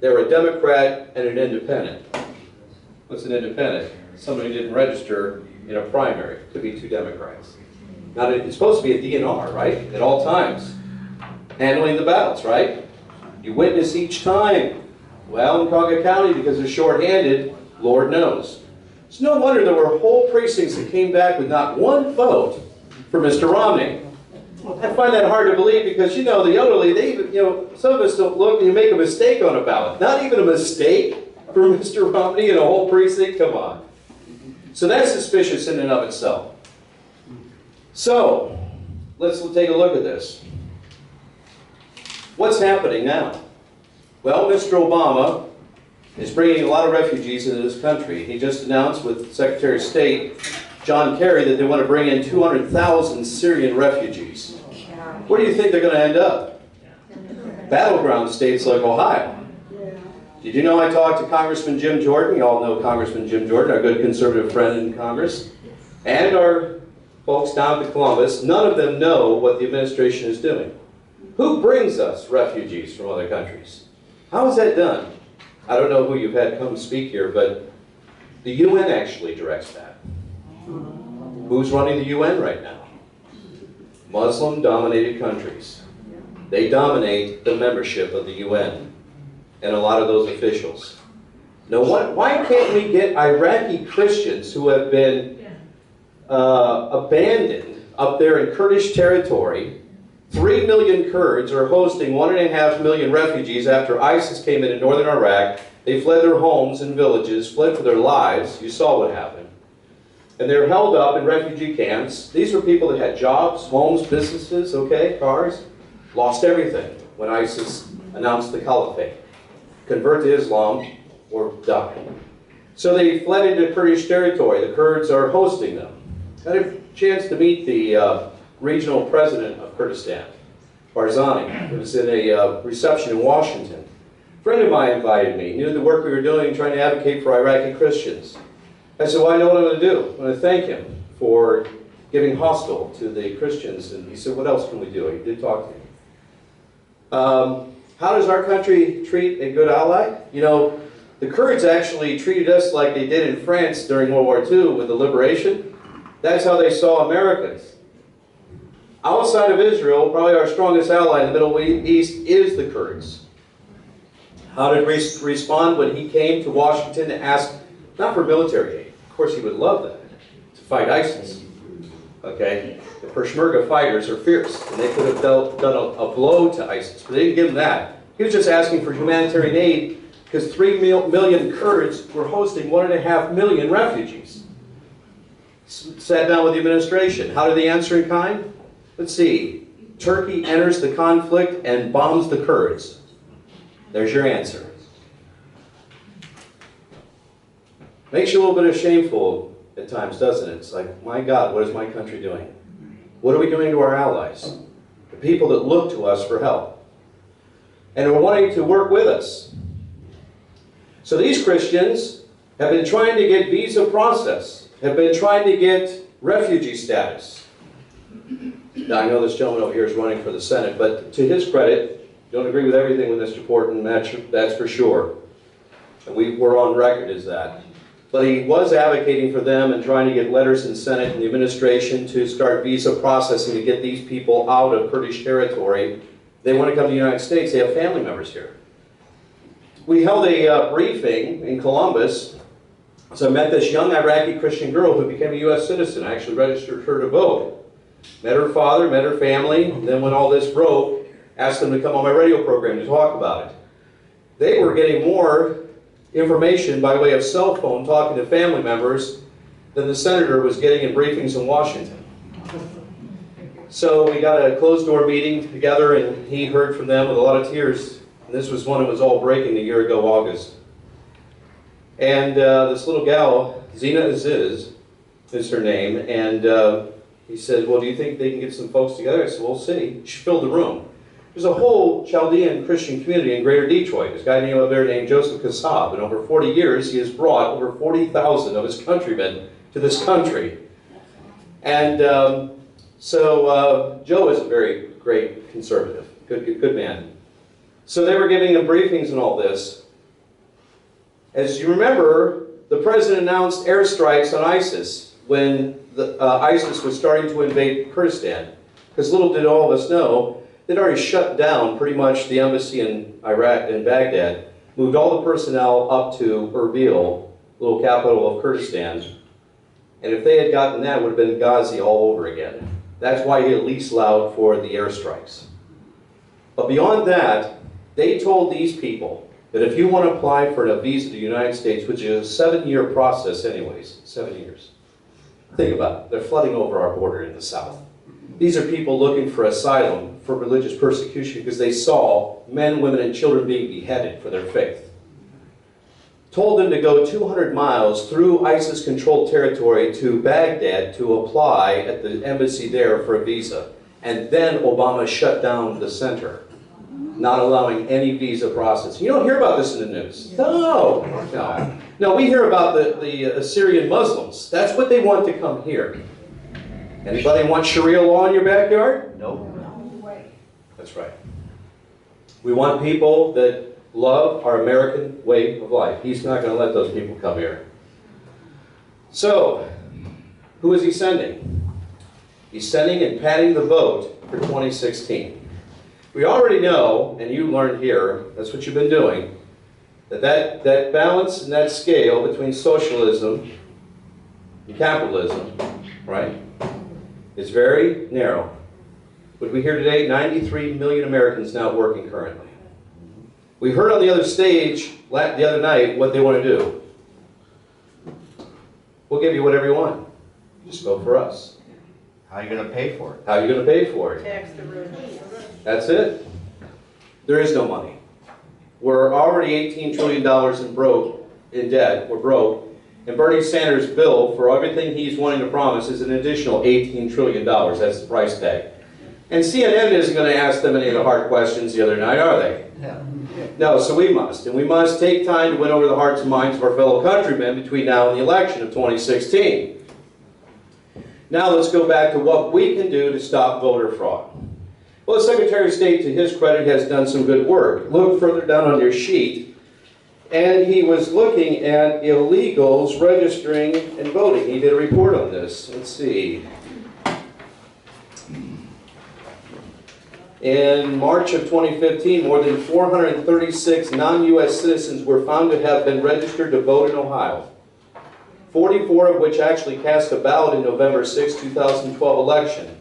They were a Democrat and an independent. What's an independent? Somebody who didn't register in a primary. Could be two Democrats. Now, it's supposed to be a DNR, right? At all times. Handling the ballots, right? You witness each time. Well, in Cuyahoga County, because they're short-handed, Lord knows. It's no wonder there were whole precincts that came back with not one vote for Mr. Romney. I find that hard to believe because, you know, the elderly, they even, you know, some of us don't look and you make a mistake on a ballot. Not even a mistake for Mr. Romney in a whole precinct? Come on. So that's suspicious in and of itself. So, let's take a look at this. What's happening now? Well, Mr. Obama is bringing a lot of refugees into this country. He just announced with Secretary of State John Kerry that they want to bring in 200,000 Syrian refugees. Where do you think they're going to end up? Battleground states like Ohio. Did you know I talked to Congressman Jim Jordan? You all know Congressman Jim Jordan, our good conservative friend in Congress, and our folks down to Columbus. None of them know what the administration is doing. Who brings us refugees from other countries? How is that done? I don't know who you've had come speak here, but the UN actually directs that. Who's running the UN right now? Muslim-dominated countries. They dominate the membership of the UN and a lot of those officials. Now, why can't we get Iraqi Christians who have been abandoned up there in Kurdish territory? 3 million Kurds are hosting 1.5 million refugees after ISIS came into northern Iraq. They fled their homes and villages, fled for their lives. You saw what happened. And they're held up in refugee camps. These were people that had jobs, homes, businesses, okay, cars. Lost everything when ISIS announced the caliphate. Convert to Islam or die. So they fled into Kurdish territory. The Kurds are hosting them. I had a chance to meet the regional president of Kurdistan, Barzani. It was in a reception in Washington. A friend of mine invited me, knew the work we were doing, trying to advocate for Iraqi Christians. I said, well, I know what I'm going to do. I'm going to thank him for giving hostel to the Christians. And he said, what else can we do? He did talk to me. How does our country treat a good ally? You know, the Kurds actually treated us like they did in France during World War II with the liberation. That's how they saw Americans. Outside of Israel, probably our strongest ally in the Middle East is the Kurds. How did we respond when he came to Washington to ask, not for military aid, of course he would love that, to fight ISIS. Okay? The Peshmerga fighters are fierce, and they could have done a blow to ISIS, but they didn't give him that. He was just asking for humanitarian aid because 3 million Kurds were hosting 1.5 million refugees. Sat down with the administration. How did they answer in kind? Let's see. Turkey enters the conflict and bombs the Kurds. There's your answer. Makes you a little bit shameful at times, doesn't it? It's like, my God, what is my country doing? What are we doing to our allies? The people that look to us for help. And are wanting to work with us. So these Christians have been trying to get visa process, have been trying to get refugee status. Now, I know this gentleman over here is running for the Senate, but to his credit, don't agree with everything with Mr. Portman, that's for sure. And we're on record as that. But he was advocating for them and trying to get letters in Senate and the administration to start visa processing to get these people out of Kurdish territory. They want to come to the United States. They have family members here. We held a briefing in Columbus. So I met this young Iraqi Christian girl who became a U.S. citizen. I actually registered her to vote. Met her father, met her family. Then when all this broke, asked them to come on my radio program to talk about it. They were getting more information by way of cell phone talking to family members than the senator was getting in briefings in Washington. So we got a closed-door meeting together, and he heard from them with a lot of tears. And this was when it was all breaking a year ago, August. And this little gal, Zena Aziz, is her name, and he said, well, do you think they can get some folks together? I said, we'll see. She filled the room. There's a whole Chaldean Christian community in Greater Detroit. There's a guy named over there named Joseph Kassab. In over 40 years, he has brought over 40,000 of his countrymen to this country. And Joe is a very great conservative, good man. So they were giving him briefings and all this. As you remember, the president announced airstrikes on ISIS when ISIS was starting to invade Kurdistan. Because little did all of us know, they'd already shut down pretty much the embassy in Iraq, in Baghdad, moved all the personnel up to Erbil, little capital of Kurdistan. And if they had gotten that, it would have been Ghazi all over again. That's why he at least allowed for the airstrikes. But beyond that, they told these people that if you want to apply for a visa to the United States, which is a 7-year process anyways, 7 years. Think about it, they're flooding over our border in the south. These are people looking for asylum for religious persecution because they saw men, women, and children being beheaded for their faith. Told them to go 200 miles through ISIS-controlled territory to Baghdad to apply at the embassy there for a visa. And then Obama shut down the center, not allowing any visa process. You don't hear about this in the news. No, we hear about the Assyrian Muslims. That's what they want to come here. Anybody want Sharia law in your backyard? No. That's right. We want people that love our American way of life. He's not going to let those people come here. So, who is he sending? He's sending and patting the vote for 2016. We already know, and you learned here, that's what you've been doing, that balance and that scale between socialism and capitalism, right, is very narrow. What we hear today, 93 million Americans now working currently. We heard on the other stage the other night what they want to do. We'll give you whatever you want. Just vote for us. How are you going to pay for it? How are you going to pay for it? Tax the rich. That's it. There is no money. We're already $18 trillion in debt. We're broke. And Bernie Sanders' bill for everything he's wanting to promise is an additional $18 trillion. That's the price tag. And CNN isn't going to ask them any of the hard questions the other night, are they? No, so we must. And we must take time to win over the hearts and minds of our fellow countrymen between now and the election of 2016. Now let's go back to what we can do to stop voter fraud. Well, the Secretary of State, to his credit, has done some good work. Look further down on your sheet, and he was looking at illegals registering and voting. He did a report on this. Let's see. In March of 2015, more than 436 non-U.S. citizens were found to have been registered to vote in Ohio. 44 of which actually cast a ballot in November 6, 2012 election.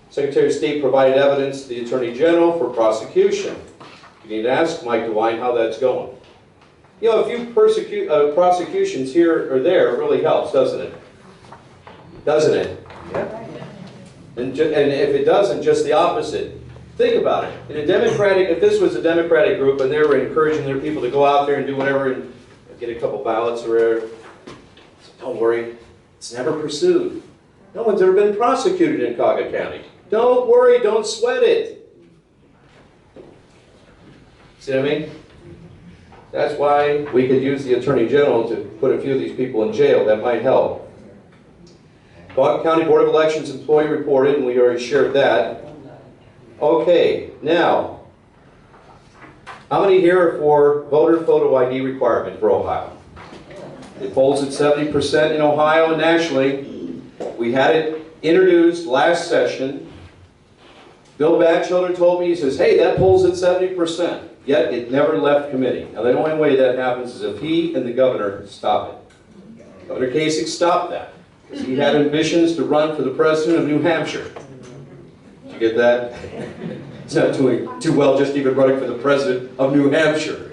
Secretary of State provided evidence to the Attorney General for prosecution. You need to ask Mike DeWine how that's going. You know, a few prosecutions here or there really helps, doesn't it? Doesn't it? Yeah. And if it doesn't, just the opposite. Think about it. In a Democratic, if this was a Democratic group and they were encouraging their people to go out there and do whatever and get a couple ballots or whatever, don't worry, it's never pursued. No one's ever been prosecuted in Cuyahoga County. Don't worry, don't sweat it. See what I mean? That's why we could use the Attorney General to put a few of these people in jail. That might help. Cuyahoga County Board of Elections employee reported, and we already shared that. Okay, now, how many here are for voter photo ID requirement for Ohio? It polls at 70% in Ohio and nationally. We had it introduced last session. Bill Batchelder told me, he says, hey, that polls at 70%. Yet it never left committee. Now the only way that happens is if he and the governor stop it. Governor Kasich stopped that. Because he had ambitions to run for the president of New Hampshire. Did you get that? It's not doing too well just even running for the president of New Hampshire.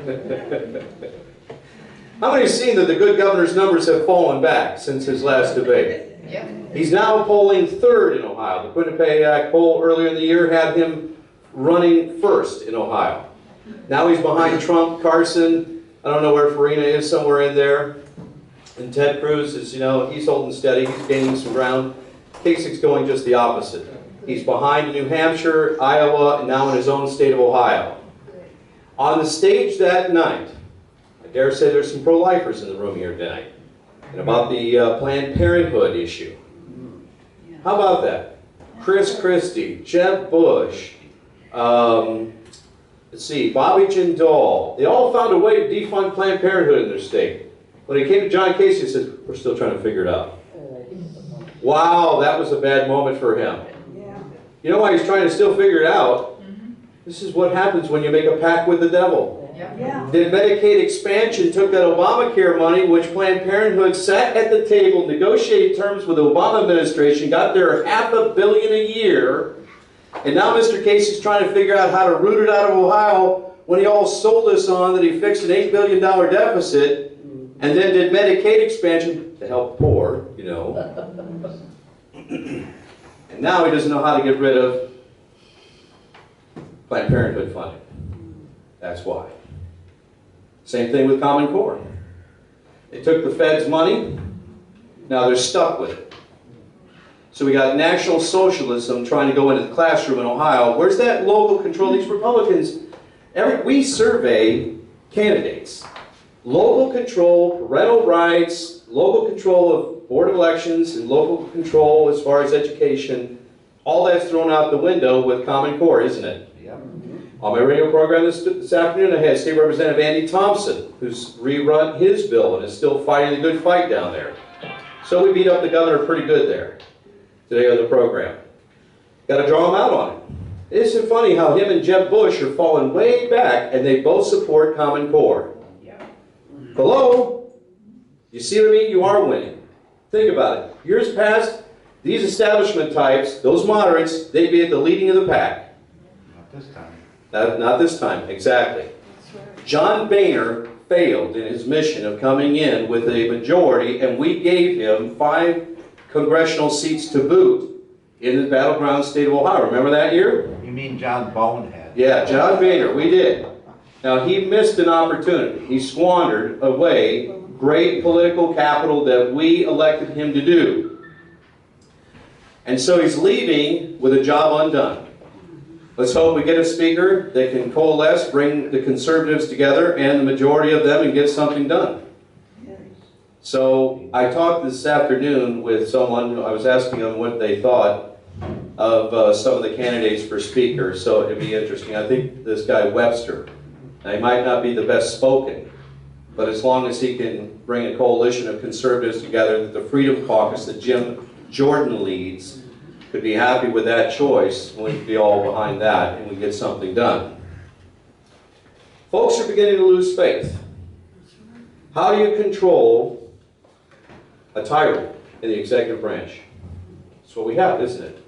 How many have seen that the good governor's numbers have fallen back since his last debate? Yeah. He's now polling third in Ohio. The Quinnipiac poll earlier in the year had him running first in Ohio. Now he's behind Trump, Carson. I don't know where Farina is, somewhere in there. And Ted Cruz is, you know, he's holding steady. He's gaining some ground. Kasich's going just the opposite. He's behind New Hampshire, Iowa, and now in his own state of Ohio. On the stage that night, I dare say there's some pro-lifers in the room here tonight. And about the Planned Parenthood issue. How about that? Chris Christie, Jeb Bush, let's see, Bobby Jindal. They all found a way to defund Planned Parenthood in their state. When it came to John Casey, he said, we're still trying to figure it out. Wow, that was a bad moment for him. You know why he's trying to still figure it out? This is what happens when you make a pact with the devil. The Medicaid expansion took that Obamacare money, which Planned Parenthood sat at the table, negotiated terms with the Obama administration, got their $500 million a year, and now Mr. Casey's trying to figure out how to root it out of Ohio when he all sold us on that he fixed an $8 billion deficit and then did Medicaid expansion to help poor, you know. And now he doesn't know how to get rid of Planned Parenthood funding. That's why. Same thing with Common Core. They took the Fed's money, now they're stuck with it. So we got National Socialism trying to go into the classroom in Ohio. Where's that local control? These Republicans, we survey candidates. Local control, parental rights, local control of board of elections, and local control as far as education, all that's thrown out the window with Common Core, isn't it? Yep. On my radio program this afternoon, I had State Representative Andy Thompson, who's rerun his bill and is still fighting the good fight down there. So we beat up the governor pretty good there today on the program. Got to draw him out on it. Isn't it funny how him and Jeb Bush are falling way back and they both support Common Core? Hello? You see what I mean? You are winning. Think about it. Years past, these establishment types, those moderates, they'd be at the leading of the pack. Not this time. Not this time, exactly. John Boehner failed in his mission of coming in with a majority, and we gave him 5 congressional seats to boot in the battleground state of Ohio. Remember that year? You mean John Bonehead? Yeah, John Boehner, we did. Now, he missed an opportunity. He squandered away great political capital that we elected him to do. And so he's leaving with a job undone. Let's hope we get a speaker that can coalesce, bring the conservatives together and the majority of them and get something done. So I talked this afternoon with someone, I was asking them what they thought of some of the candidates for speaker, so it'd be interesting. I think this guy Webster, now he might not be the best spoken, but as long as he can bring a coalition of conservatives together, that the Freedom Caucus that Jim Jordan leads could be happy with that choice, and we'd be all behind that, and we'd get something done. Folks are beginning to lose faith. How do you control a tyrant in the executive branch? That's what we have, isn't it?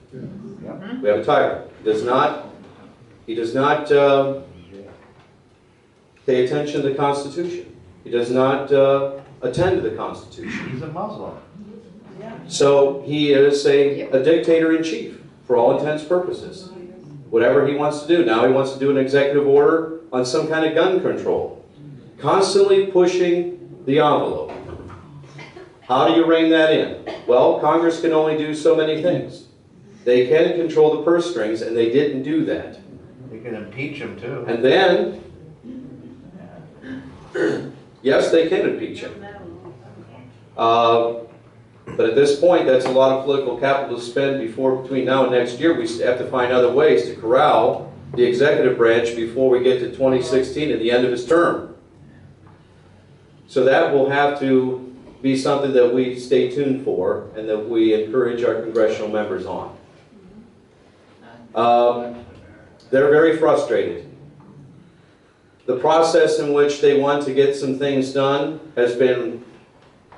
Yep. We have a tyrant. He does not pay attention to the Constitution. He does not attend to the Constitution. He's a Muslim. So he is a dictator-in-chief for all intents and purposes. Whatever he wants to do. Now he wants to do an executive order on some kind of gun control. Constantly pushing the envelope. How do you rein that in? Well, Congress can only do so many things. They can control the purse strings, and they didn't do that. They can impeach him too. And then, yes, they can impeach him. But at this point, that's a lot of political capital to spend between now and next year. We have to find other ways to corral the executive branch before we get to 2016 and the end of his term. So that will have to be something that we stay tuned for and that we encourage our congressional members on. They're very frustrated. The process in which they want to get some things done has been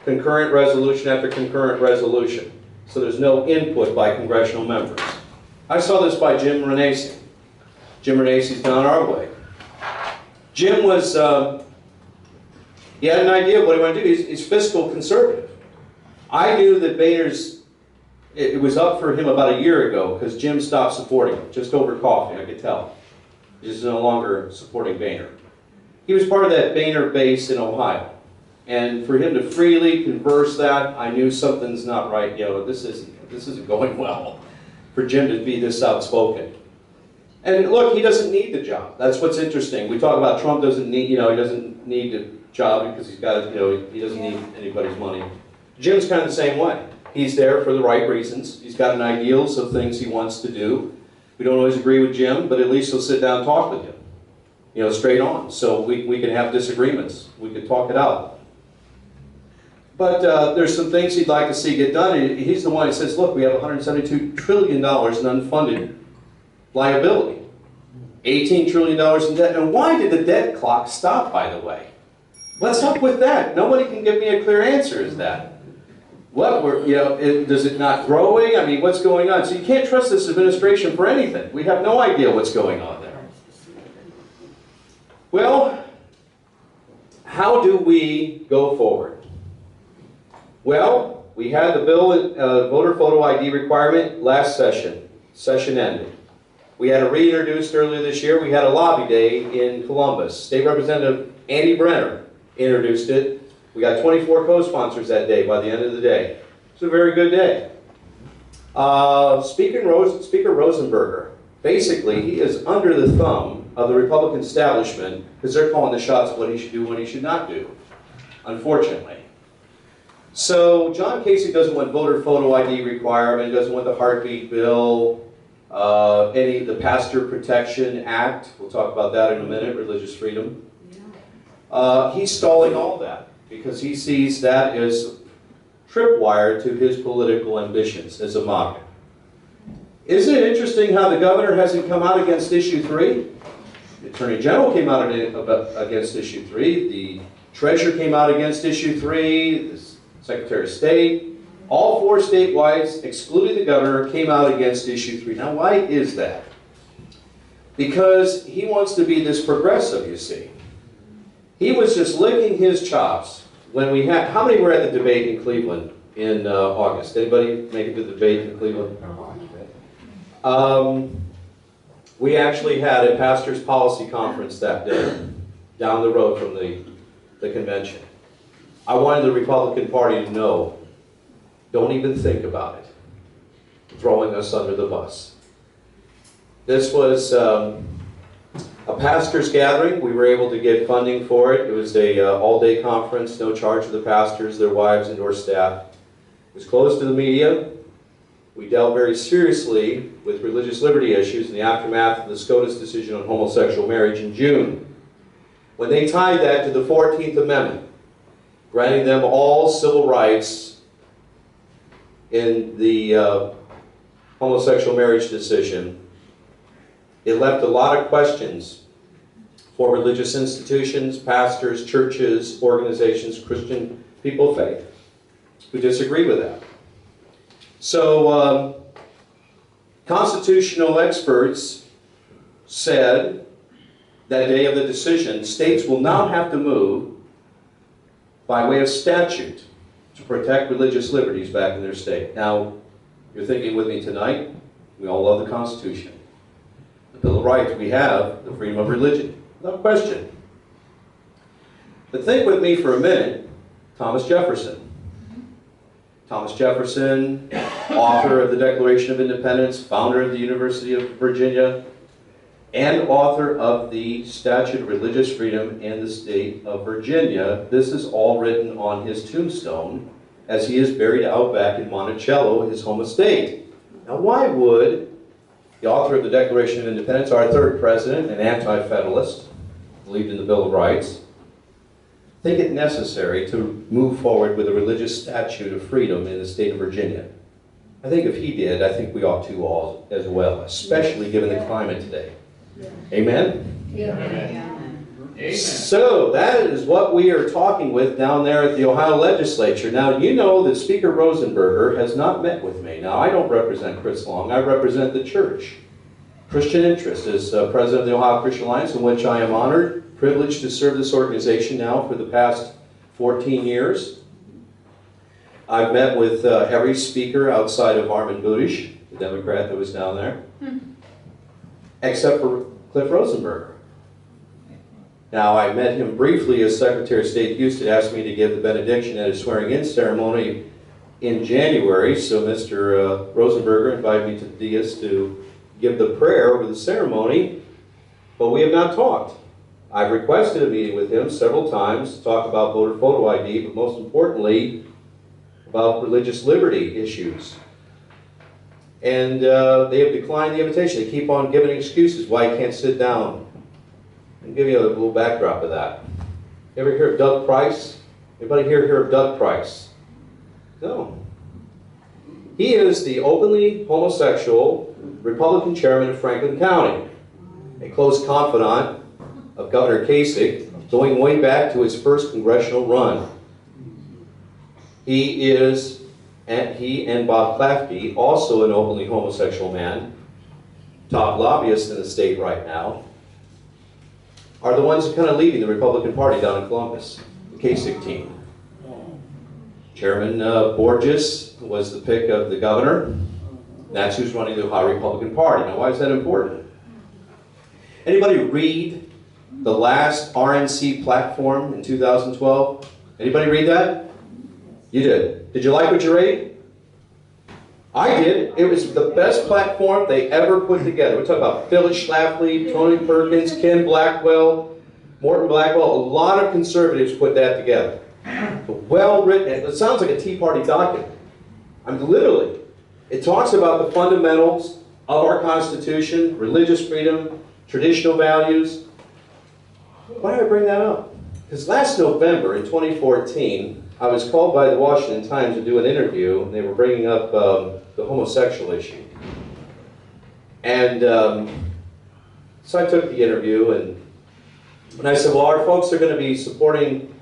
concurrent resolution after concurrent resolution. So there's no input by congressional members. I saw this by Jim Renacci. Jim Renacci's down our way. Jim was, he had an idea of what he wanted to do. He's fiscal conservative. I knew that Boehner's, it was up for him about a year ago because Jim stopped supporting him, just over coffee, I could tell. He's no longer supporting Boehner. He was part of that Boehner base in Ohio. And for him to freely converse that, I knew something's not right. You know, this isn't going well for Jim to be this outspoken. And look, he doesn't need the job. That's what's interesting. We talk about Trump doesn't need, he doesn't need a job because he's got, he doesn't need anybody's money. Jim's kind of the same way. He's there for the right reasons. He's got an ideals of things he wants to do. We don't always agree with Jim, but at least he'll sit down and talk with him. straight on. So we can have disagreements. We could talk it out. But there's some things he'd like to see get done. And he's the one who says, look, we have $172 trillion in unfunded liability. $18 trillion in debt. And why did the debt clock stop, by the way? What's up with that? Nobody can give me a clear answer, is that? Does it not growing? I mean, what's going on? So you can't trust this administration for anything. We have no idea what's going on there. Well, how do we go forward? Well, we had the bill, voter photo ID requirement last session. Session ended. We had it reintroduced earlier this year. We had a lobby day in Columbus. State Representative Andy Brenner introduced it. We got 24 co-sponsors that day by the end of the day. It's a very good day. Speaker Rosenberger, basically, he is under the thumb of the Republican establishment because they're calling the shots of what he should do and what he should not do, unfortunately. So John Casey doesn't want voter photo ID requirement, doesn't want the heartbeat bill, the Pastor Protection Act. We'll talk about that in a minute, religious freedom. He's stalling all that because he sees that as tripwire to his political ambitions as a MAGA. Isn't it interesting how the governor hasn't come out against issue 3? The Attorney General came out against issue 3. The Treasurer came out against issue 3. The Secretary of State. All 4 statewide, excluding the governor, came out against issue 3. Now, why is that? Because he wants to be this progressive, you see. He was just licking his chops when we had, how many were at the debate in Cleveland in August? Anybody make it to the debate in Cleveland? We actually had a pastor's policy conference that day, down the road from the convention. I wanted the Republican Party to know, don't even think about it, throwing us under the bus. This was a pastor's gathering. We were able to get funding for it. It was a all-day conference, no charge to the pastors, their wives, and or staff. It was closed to the media. We dealt very seriously with religious liberty issues in the aftermath of the SCOTUS decision on homosexual marriage in June, when they tied that to the 14th Amendment, granting them all civil rights in the homosexual marriage decision. It left a lot of questions for religious institutions, pastors, churches, organizations, Christian people of faith who disagree with that. So, constitutional experts said that day of the decision, states will now have to move by way of statute to protect religious liberties back in their state. Now, you're thinking with me tonight, we all love the Constitution. The Bill of Rights, we have the freedom of religion, no question. But think with me for a minute, Thomas Jefferson. Thomas Jefferson, author of the Declaration of Independence, founder of the University of Virginia, and author of the Statute of Religious Freedom in the state of Virginia. This is all written on his tombstone as he is buried out back in Monticello, his home estate. Now, why would the author of the Declaration of Independence, our third president, an anti-federalist, believed in the Bill of Rights, think it necessary to move forward with a religious statute of freedom in the state of Virginia? I think if he did, I think we ought to all as well, especially given the climate today. Amen? Yeah. Amen. So that is what we are talking with down there at the Ohio legislature. Now, you know that Speaker Rosenberger has not met with me. Now, I don't represent Chris Long. I represent the church. Christian Interest is president of the Ohio Christian Alliance, in which I am honored, privileged to serve this organization now for the past 14 years. I've met with every speaker outside of Armin Budish, the Democrat that was down there, except for Cliff Rosenberger. Now, I met him briefly as Secretary of State Houston asked me to give the benediction at his swearing-in ceremony in January, so Mr. Rosenberger invited me to the dais to give the prayer over the ceremony, but we have not talked. I've requested a meeting with him several times to talk about voter photo ID, but most importantly, about religious liberty issues. And they have declined the invitation. They keep on giving excuses why he can't sit down I'll give you a little backdrop of that. You ever hear of Doug Price? Anybody here hear of Doug Price? No. He is the openly homosexual Republican chairman of Franklin County, a close confidant of Governor Kasich, going way back to his first congressional run. He and Bob Clafke, also an openly homosexual man, top lobbyist in the state right now, are the ones kind of leading the Republican Party down in Columbus, the Kasich team. Chairman Borges was the pick of the governor. That's who's running the Ohio Republican Party. Now, why is that important? Anybody read the last RNC platform in 2012? Anybody read that? You did. Did you like what you read? I did. It was the best platform they ever put together. We're talking about Phyllis Schlafly, Tony Perkins, Ken Blackwell, Morton Blackwell. A lot of conservatives put that together. Well written. It sounds like a Tea Party document. I mean, literally. It talks about the fundamentals of our Constitution, religious freedom, traditional values. Why do I bring that up? Because last November in 2014, I was called by the Washington Times to do an interview, and they were bringing up the homosexual issue. And so I took the interview, and I said, well, our folks are going to be supporting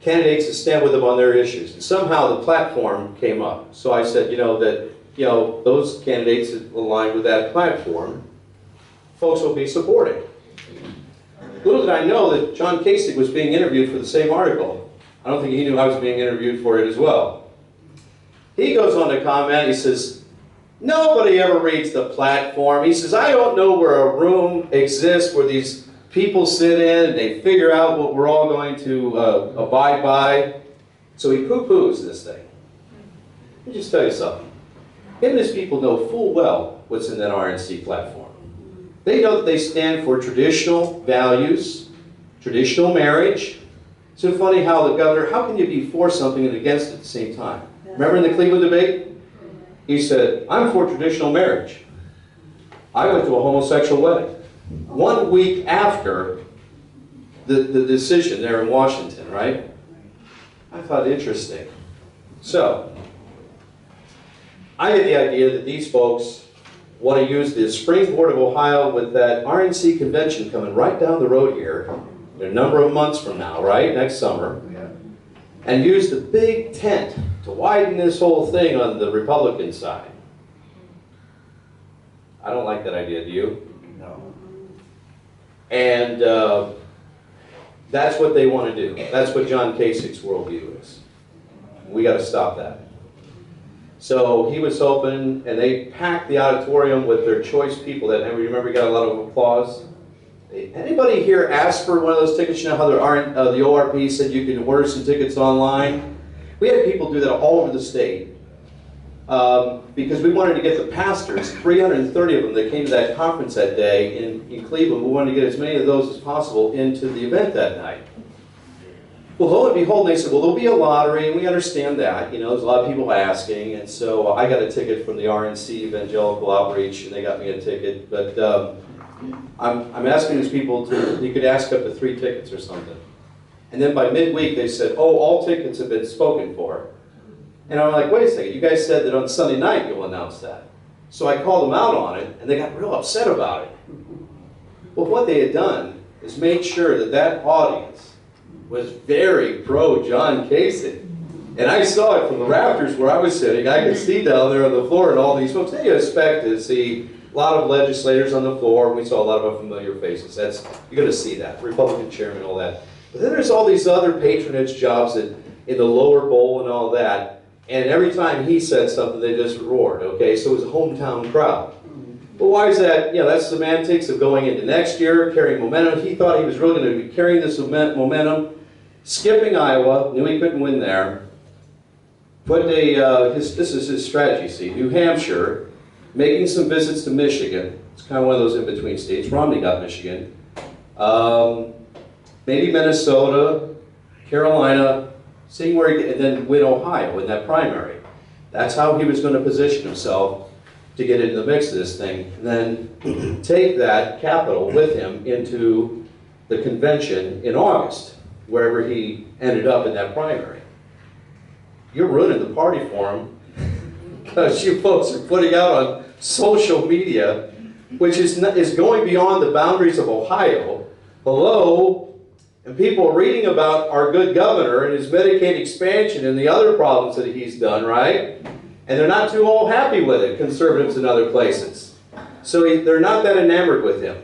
candidates to stand with them on their issues. And somehow the platform came up. So I said, those candidates that aligned with that platform, folks will be supporting. Little did I know that John Kasich was being interviewed for the same article. I don't think he knew I was being interviewed for it as well. He goes on to comment, he says, nobody ever reads the platform. He says, I don't know where a room exists where these people sit in and they figure out what we're all going to abide by. So he poo-poos this thing. Let me just tell you something. Him and his people know full well what's in that RNC platform. They know that they stand for traditional values, traditional marriage. It's so funny how the governor, how can you be for something and against it at the same time? Remember in the Cleveland debate? He said, I'm for traditional marriage. I went to a homosexual wedding 1 week after the decision there in Washington, right? I thought interesting. So, I had the idea that these folks want to use the springboard of Ohio with that RNC convention coming right down the road here, in a number of months from now, right, next summer, and use the big tent to widen this whole thing on the Republican side. I don't like that idea, do you? No. And that's what they want to do. That's what John Kasich's worldview is. We got to stop that. So he was hoping, and they packed the auditorium with their choice people that, and remember, he got a lot of applause. Anybody here asked for one of those tickets? You know how the ORP said you can order some tickets online? We had people do that all over the state because we wanted to get the pastors, 330 of them that came to that conference that day in Cleveland, we wanted to get as many of those as possible into the event that night. Well, lo and behold, they said, well, there'll be a lottery, and we understand that. You know, there's a lot of people asking, and so I got a ticket from the RNC Evangelical Outreach, and they got me a ticket. But I'm asking these people to, you could ask up to 3 tickets or something. And then by midweek, they said, oh, all tickets have been spoken for. And I'm like, wait a second, you guys said that on Sunday night you'll announce that. So I called them out on it, and they got real upset about it. Well, what they had done is made sure that that audience was very pro-John Kasich. And I saw it from the rafters where I was sitting. I could see down there on the floor and all these folks. They expect to see a lot of legislators on the floor, and we saw a lot of familiar faces. You're going to see that, Republican chairman, all that. But then there's all these other patronage jobs in the lower bowl and all that. And every time he said something, they just roared, okay? So it was a hometown crowd. But why is that? You know, that's semantics of going into next year, carrying momentum. He thought he was really going to be carrying this momentum, skipping Iowa, knew he couldn't win there. This is his strategy, see, New Hampshire, making some visits to Michigan. It's kind of one of those in-between states. Romney got Michigan. Maybe Minnesota, Carolina, seeing where he, and then win Ohio in that primary. That's how he was going to position himself to get into the mix of this thing, and then take that capital with him into the convention in August, wherever he ended up in that primary. You're ruining the party for him because you folks are putting out on social media, which is going beyond the boundaries of Ohio. Hello, and people are reading about our good governor and his Medicaid expansion and the other problems that he's done, right? And they're not too all happy with it, conservatives in other places. So they're not that enamored with him.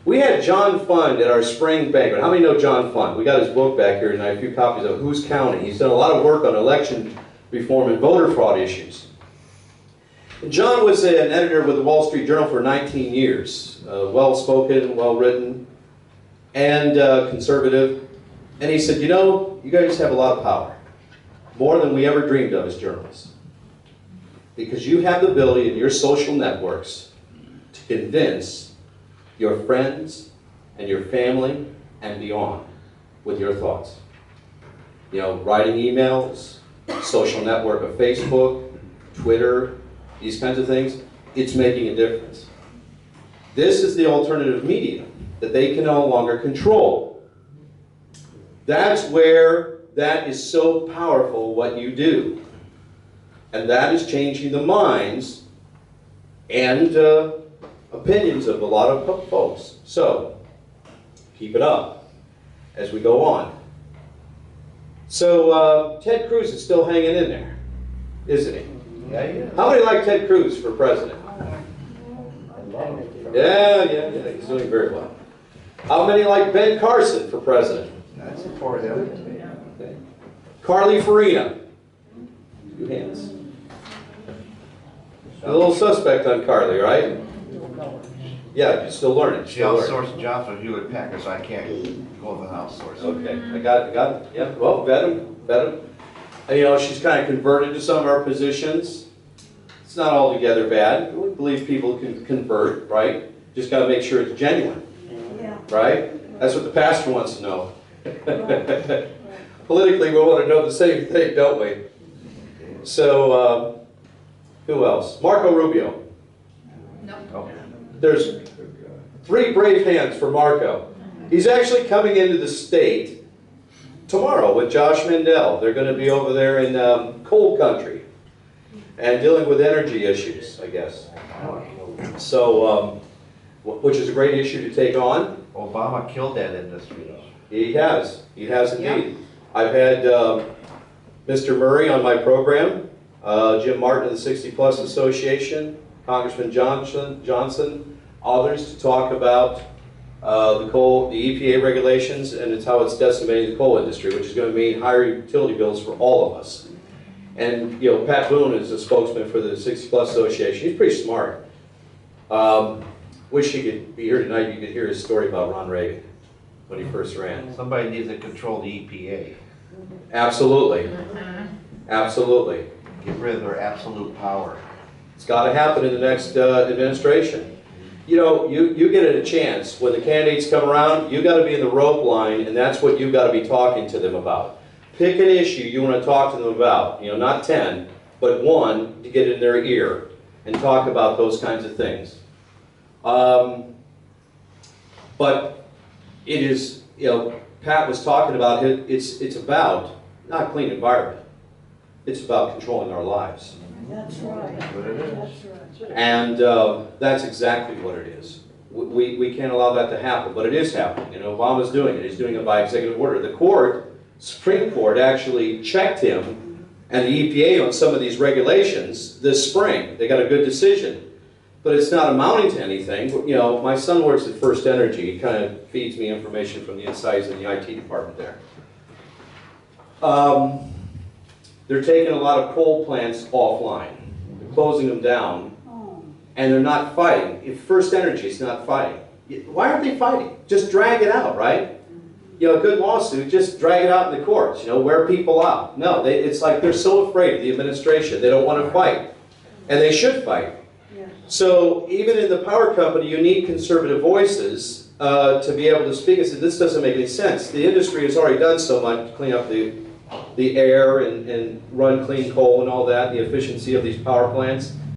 We had John Fund at our spring banquet. How many know John Fund? We got his book back here tonight, a few copies of Who's Counting. He's done a lot of work on election reform and voter fraud issues. And John was an editor with the Wall Street Journal for 19 years. Well-spoken, well-written, and conservative. And he said, you know, you guys have a lot of power. More than we ever dreamed of as journalists. Because you have the ability in your social networks to convince your friends and your family and beyond with your thoughts. You know, writing emails, social network of Facebook, Twitter, these kinds of things, it's making a difference. This is the alternative media that they can no longer control. That's where that is so powerful what you do. And that is changing the minds and opinions of a lot of folks. So, keep it up as we go on. So, Ted Cruz is still hanging in there, isn't he? Yeah. How many like Ted Cruz for president? Yeah, he's doing very well. How many like Ben Carson for president? I support him. Okay. Carly Farina. 2 hands. A little suspect on Carly, right? Yeah, you're still learning. She Still learning. outsourced jobs for Hewlett Packard, so I can't go with an outsource. Okay, I got it. Yeah, well, vet him. And, you know, she's kind of converted to some of our positions. It's not altogether bad. We believe people can convert, right? Just got to make sure it's genuine, right? That's what the pastor wants to know. Politically, we want to know the same thing, don't we? So, who else? Marco Rubio. Oh. There's 3 brave hands for Marco. He's actually coming into the state tomorrow with Josh Mandel. They're going to be over there in coal country and dealing with energy issues, I guess. So, which is a great issue to take on. Obama killed that industry. He has indeed. I've had Mr. Murray on my program, Jim Martin of the 60 Plus Association, Congressman Johnson, others to talk about the EPA regulations and it's how it's decimating the coal industry, which is going to mean higher utility bills for all of us. And you know, Pat Boone is a spokesman for the 60 Plus Association. He's pretty smart. Wish he could be here tonight. You could hear his story about Ron Reagan when he first ran. Somebody needs to control the EPA. Absolutely. Absolutely. Get rid of their absolute power. It's got to happen in the next administration. You know, you get a chance when the candidates come around, you got to be in the rope line, and that's what you've got to be talking to them about. Pick an issue you want to talk to them about. You know, not 10, but 1 to get in their ear and talk about those kinds of things. But it is, you know, Pat was talking about it. It's about not clean environment. It's about controlling our lives. That's right. That's what it is. That's right. And that's exactly what it is. We can't allow that to happen, but it is happening. And Obama's doing it. He's doing it by executive order. The court, Supreme Court, actually checked him and the EPA on some of these regulations this spring. They got a good decision. But it's not amounting to anything. You know, my son works at First Energy. He kind of feeds me information from the insides in the IT department there. They're taking a lot of coal plants offline. They're closing them down. And they're not fighting. If First Energy is not fighting, why aren't they fighting? Just drag it out, right? You know, a good lawsuit, just drag it out in the courts, you know, wear people out. No, it's like they're so afraid of the administration, they don't want to fight. And they should fight. So even in the power company, you need conservative voices to be able to speak and say, this doesn't make any sense. The industry has already done so much to clean up the air and run clean coal and all that, the efficiency of these power plants.